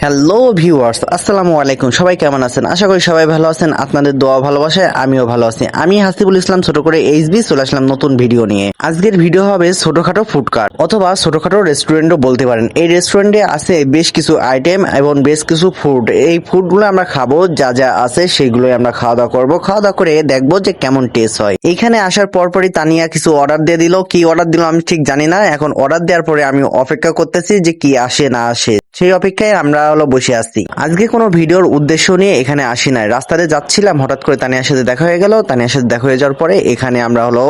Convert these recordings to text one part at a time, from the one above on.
Hello viewers, আসসালামু আলাইকুম। সবাই কেমন আছেন? আশা করি সবাই ভালো আছেন। আপনাদের দোয়া ভালোবাসায় আমিও ভালো আছি। আমি হাসিবুল ইসলাম, ছোট করে এইচবি, চলে আসলাম নতুন ভিডিও নিয়ে। আজকের ভিডিও হবে ছোটখাটো ফুড কার্ট অথবা ছোটখাটো রেস্টুরেন্টও বলতে পারেন। এই রেস্টুরেন্টে আছে বেশ কিছু আইটেম এবং বেশ কিছু ফুড। এই ফুডগুলো আমরা খাবো, যা যা আছে সেগুলোই আমরা খাওয়া দাওয়া করবো। খাওয়া দাওয়া করে দেখবো যে কেমন টেস্ট হয়। এখানে আসার পরপরই তানিয়া কিছু অর্ডার দিয়ে দিল। কি অর্ডার দিল আমি ঠিক জানি না। এখন অর্ডার দেওয়ার পরে আমি অপেক্ষা করতেছি যে কি আসে না আসে, সেই অপেক্ষায় আমরা হলো বসে আছি। আজকে কোনো ভিডিওর উদ্দেশ্য নিয়ে এখানে আসি নাই। রাস্তাতে যাচ্ছিলাম, হঠাৎ করে তানিয়ার সাথে দেখা হয়ে গেল। তানিয়ার সাথে দেখা হয়ে যাওয়ার পরে এখানে আমরা হলো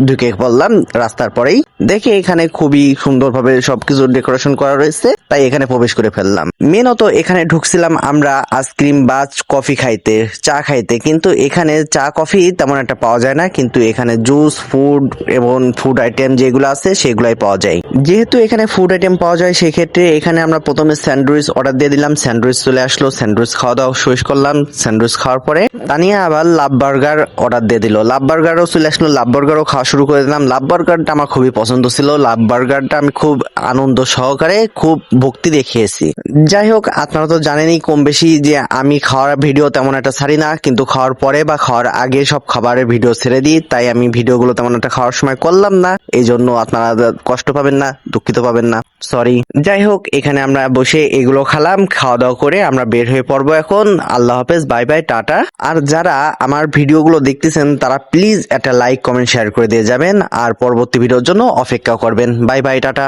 ঢুকে পড়লাম। রাস্তার পরেই দেখে এখানে খুবই সুন্দরভাবে সবকিছু ডেকোরেশন করা রয়েছে, তাই এখানে প্রবেশ করে ফেললাম। মেনত এখানে ঢুকছিলাম আমরা আইসক্রিম বা কফি খাইতে, চা খাইতে, কিন্তু এখানে চা কফি তেমন একটা পাওয়া যায় না। কিন্তু এখানে জুস, ফুড এবং ফুড আইটেম যেগুলো আছে সেগুলাই পাওয়া যায়। যেহেতু এখানে ফুড আইটেম পাওয়া যায়, সেক্ষেত্রে এখানে আমরা প্রথমে স্যান্ডউইচ অর্ডার দিয়ে দিলাম। স্যান্ডউইচ চলে আসলো, স্যান্ডউইচ খাওয়া দাওয়া শেষ করলাম। স্যান্ডউইচ খাওয়ার পরে তানিয়া আবার লাভ বার্গার অর্ডার দিয়ে দিল। লাভ বার্গারও চলে আসলো, লাভ বার্গারও খাওয়া শুরু করে দিলাম। লাভ বার্গারটা আমার খুবই পছন্দ ছিল। লাভ বার্গারটা আমি খুব আনন্দ সহকারে, খুব ভক্তি দেখিয়েছি। যাই হোক, আপনারা তো জানেনই কম বেশি যে আমি খাওয়ার ভিডিও তেমন একটা ছাড়ি না, কিন্তু খাওয়ার পরে বা খাওয়ার আগে সব খাবারের ভিডিও ছেড়ে দিই। তাই আমি ভিডিওগুলো তেমন একটা খাওয়ার সময় করলাম না। এই জন্য আপনারা কষ্ট পাবেন না, দুঃখিত পাবেন না, সরি। যাই হোক, এখানে আমরা বসে এগুলো খালাম। খাওয়া দাওয়া করে আমরা বের হয়ে পড়বো এখন। আল্লাহ হাফেজ, বাই বাই, টাটা। আর যারা আমার ভিডিওগুলো দেখতেছেন তারা প্লিজ একটা লাইক, কমেন্ট, শেয়ার করে দিয়ে যাবেন। আর পরবর্তী ভিডিওর জন্য অপেক্ষা করবেন। Bye bye, tata.